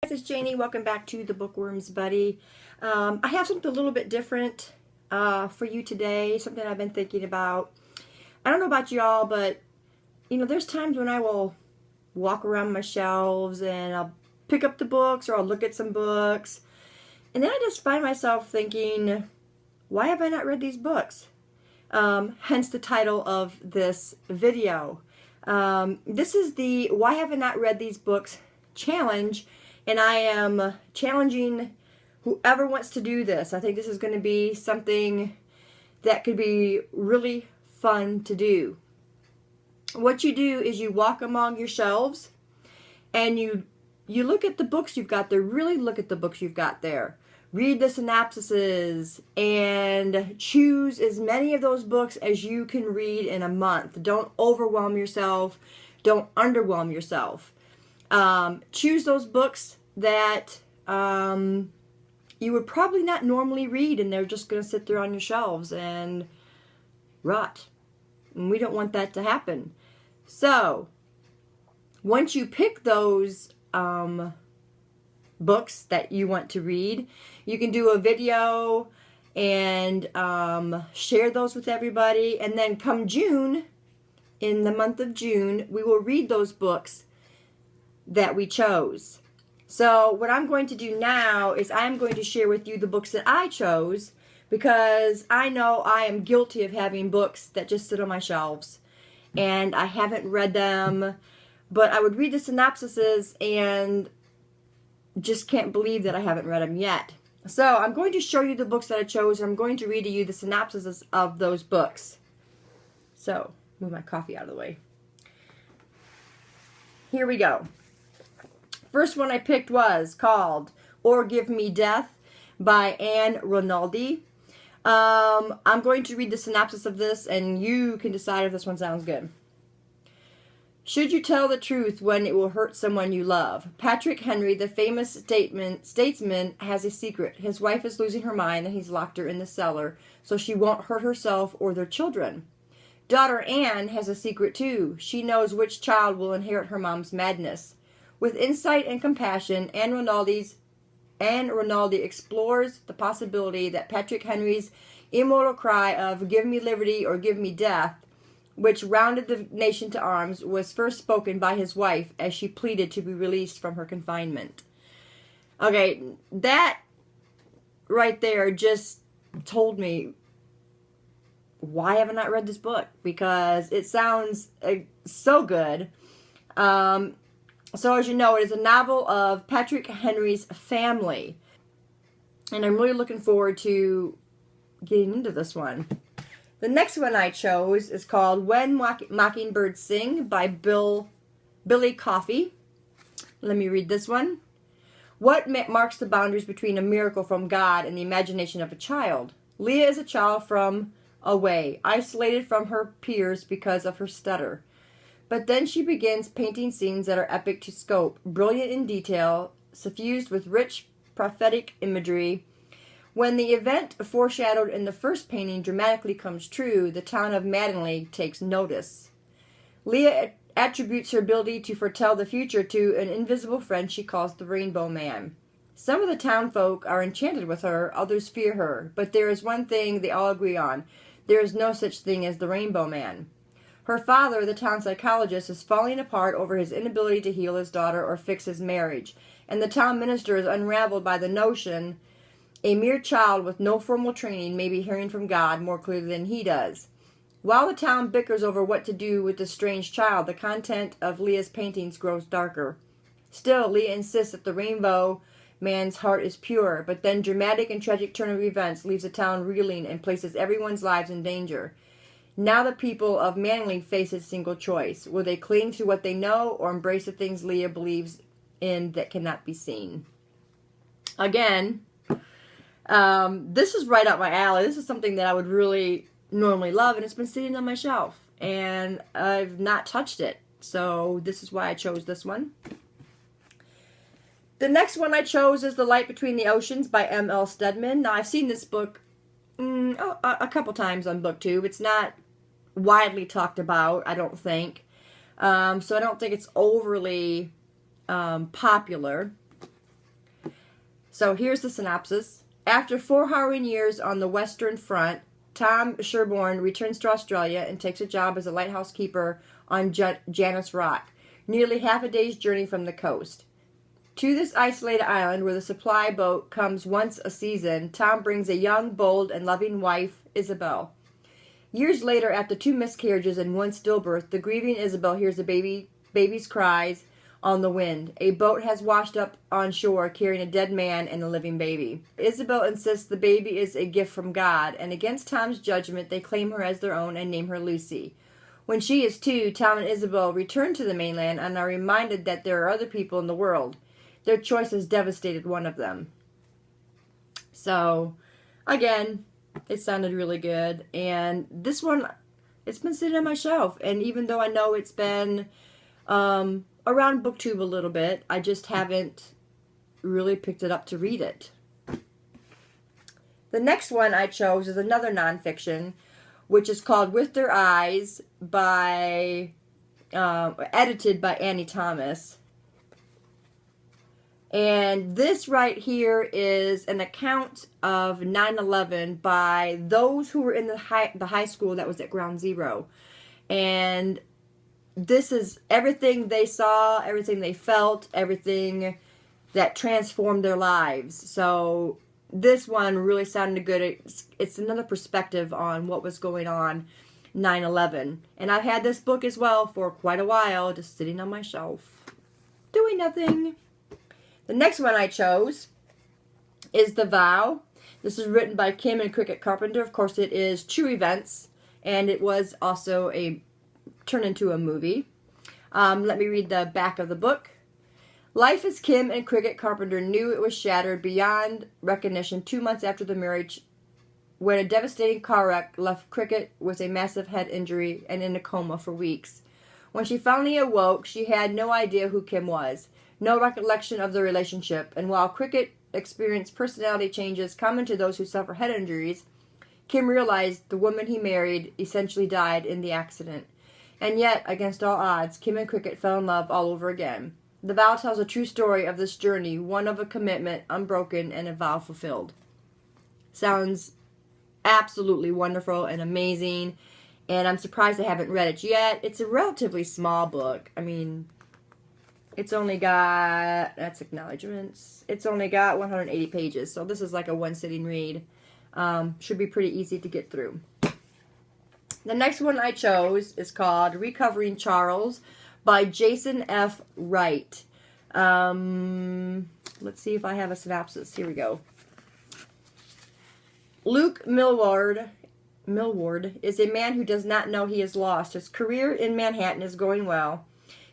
It's Janie. Welcome back to the Bookworms Buddy. I have something a little bit different for you today, something I've been thinking about. I don't know about y'all, but there's times when I will walk around my shelves and I'll pick up the books or I'll look at some books, and then I just find myself thinking, why have I not read these books? Hence the title of this video. This is the Why Have I Not Read These Books challenge, and I am challenging whoever wants to do this. I think this is going to be something that could be really fun to do. What you do is you walk among your shelves and you look at the books you've got there. Really look at the books you've got there. Read the synopsises and choose as many of those books as you can read in a month. Don't overwhelm yourself. Don't underwhelm yourself. Choose those books that you would probably not normally read, and they're just going to sit there on your shelves and rot. And we don't want that to happen. So, once you pick those books that you want to read, you can do a video and share those with everybody. And then come June, in the month of June, we will read those books that we chose. So what I'm going to do now is I'm going to share with you the books that I chose, because I know I am guilty of having books that just sit on my shelves and I haven't read them, but I would read the synopsises and just can't believe that I haven't read them yet. So I'm going to show you the books that I chose, and I'm going to read to you the synopsises of those books. So, move my coffee out of the way. Here we go. First one I picked was called Or Give Me Death by Ann Rinaldi. I'm going to read the synopsis of this, and you can decide if this one sounds good. Should you tell the truth when it will hurt someone you love? Patrick Henry, the famous statesman, has a secret. His wife is losing her mind, and he's locked her in the cellar so she won't hurt herself or their children. Daughter Anne has a secret too. She knows which child will inherit her mom's madness. With insight and compassion, Ann Rinaldi explores the possibility that Patrick Henry's immortal cry of "Give me liberty or give me death," which rounded the nation to arms, was first spoken by his wife as she pleaded to be released from her confinement. Okay, that right there just told me, why haven't I read this book? Because it sounds so good. So as you know, it is a novel of Patrick Henry's family. And I'm really looking forward to getting into this one. The next one I chose is called When Mockingbirds Sing by Billy Coffey. Let me read this one. What marks the boundaries between a miracle from God and the imagination of a child? Leah is a child from away, isolated from her peers because of her stutter. But then she begins painting scenes that are epic to scope, brilliant in detail, suffused with rich prophetic imagery. When the event foreshadowed in the first painting dramatically comes true, the town of Maddenley takes notice. Leah attributes her ability to foretell the future to an invisible friend she calls the Rainbow Man. Some of the townfolk are enchanted with her, others fear her, but there is one thing they all agree on. There is no such thing as the Rainbow Man. Her father, the town psychologist, is falling apart over his inability to heal his daughter or fix his marriage, and the town minister is unraveled by the notion a mere child with no formal training may be hearing from God more clearly than he does. While the town bickers over what to do with this strange child, the content of Leah's paintings grows darker. Still, Leah insists that the Rainbow Man's heart is pure, but then dramatic and tragic turn of events leaves the town reeling and places everyone's lives in danger. Now the people of Manly face a single choice. Will they cling to what they know or embrace the things Leah believes in that cannot be seen? Again, this is right up my alley. This is something that I would really normally love, and it's been sitting on my shelf, and I've not touched it. So this is why I chose this one. The next one I chose is The Light Between the Oceans by M.L. Stedman. Now, I've seen this book a couple times on BookTube. It's not widely talked about, I don't think. So I don't think it's overly popular. So here's the synopsis. After 4 harrowing years on the Western Front, Tom Sherborne returns to Australia and takes a job as a lighthouse keeper on Janus Rock, nearly half a day's journey from the coast. To this isolated island, where the supply boat comes once a season, Tom brings a young, bold, and loving wife, Isabel. Years later, after 2 miscarriages and 1 stillbirth, the grieving Isabel hears the baby's cries on the wind. A boat has washed up on shore carrying a dead man and a living baby. Isabel insists the baby is a gift from God, and against Tom's judgment, they claim her as their own and name her Lucy. When she is 2, Tom and Isabel return to the mainland and are reminded that there are other people in the world. Their choice has devastated one of them. So, again, it sounded really good. And this one, it's been sitting on my shelf. And even though I know it's been around BookTube a little bit, I just haven't really picked it up to read it. The next one I chose is another nonfiction, which is called With Their Eyes, edited by Annie Thomas. And this right here is an account of 9/11 by those who were in the high school that was at Ground Zero. And this is everything they saw, everything they felt, everything that transformed their lives. So this one really sounded good. It's another perspective on what was going on 9/11. And I've had this book as well for quite a while, just sitting on my shelf, doing nothing. The next one I chose is The Vow. This is written by Kim and Cricket Carpenter. Of course, it is true events, and it was also turned into a movie. Let me read the back of the book. Life as Kim and Cricket Carpenter knew it was shattered beyond recognition 2 months after the marriage, when a devastating car wreck left Cricket with a massive head injury and in a coma for weeks. When she finally awoke, she had no idea who Kim was, no recollection of the relationship, and while Cricket experienced personality changes common to those who suffer head injuries, Kim realized the woman he married essentially died in the accident. And yet, against all odds, Kim and Cricket fell in love all over again. The Vow tells a true story of this journey, one of a commitment unbroken and a vow fulfilled. Sounds absolutely wonderful and amazing, and I'm surprised I haven't read it yet. It's a relatively small book. I mean, it's only got, that's acknowledgments, it's only got 180 pages, so this is like a one-sitting read. Should be pretty easy to get through. The next one I chose is called Recovering Charles by Jason F. Wright. Let's see if I have a synopsis. Here we go. Luke Millward is a man who does not know he is lost. His career in Manhattan is going well.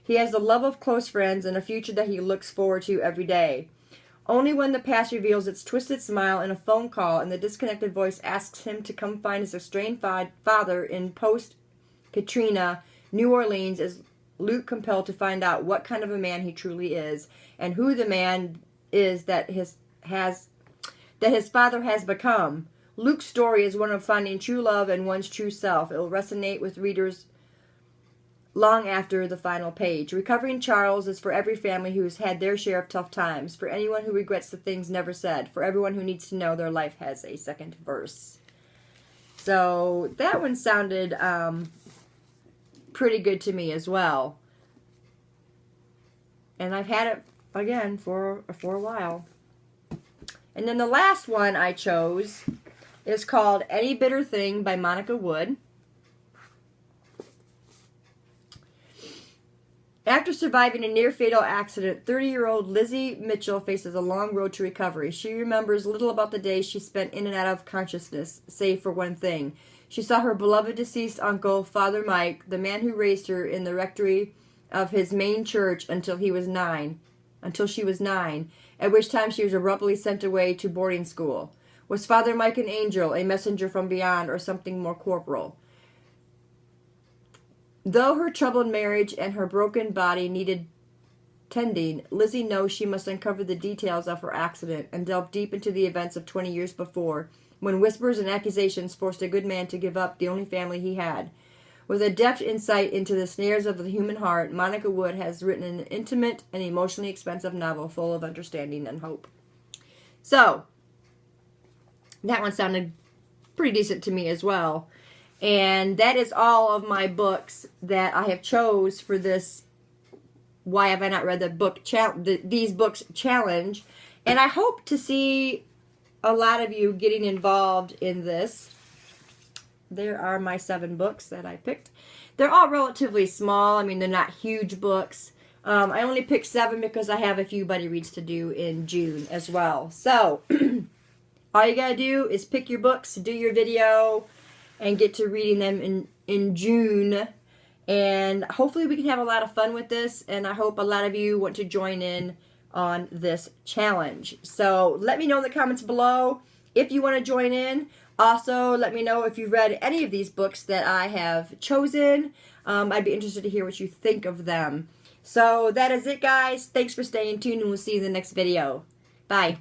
He has the love of close friends and a future that he looks forward to every day. Only when the past reveals its twisted smile in a phone call and the disconnected voice asks him to come find his estranged father in post-Katrina New Orleans is Luke compelled to find out what kind of a man he truly is and who the man is that his father has become. Luke's story is one of finding true love and one's true self. It will resonate with readers long after the final page. Recovering Charles is for every family who has had their share of tough times, for anyone who regrets the things never said, for everyone who needs to know their life has a second verse. So that one sounded pretty good to me as well. And I've had it, again, for a while. And then the last one I chose is called Any Bitter Thing by Monica Wood. After surviving a near-fatal accident, 30-year-old Lizzie Mitchell faces a long road to recovery. She remembers little about the days she spent in and out of consciousness, save for one thing. She saw her beloved deceased uncle, Father Mike, the man who raised her, in the rectory of his main church until she was 9, at which time she was abruptly sent away to boarding school. Was Father Mike an angel, a messenger from beyond, or something more corporal? Though her troubled marriage and her broken body needed tending, Lizzie knows she must uncover the details of her accident and delve deep into the events of 20 years before, when whispers and accusations forced a good man to give up the only family he had. With a deft insight into the snares of the human heart, Monica Wood has written an intimate and emotionally expensive novel full of understanding and hope. So, that one sounded pretty decent to me as well. And that is all of my books that I have chose for this Why Have I Not Read the Book These Books Challenge. And I hope to see a lot of you getting involved in this. There are my 7 books that I picked. They're all relatively small. I mean, they're not huge books. I only picked 7 because I have a few buddy reads to do in June as well. So, all you gotta do is pick your books, do your video, and get to reading them in June. And hopefully we can have a lot of fun with this, and I hope a lot of you want to join in on this challenge. So let me know in the comments below if you want to join in. Also, let me know if you've read any of these books that I have chosen. I'd be interested to hear what you think of them. So that is it, guys. Thanks for staying tuned, and we'll see you in the next video. Bye.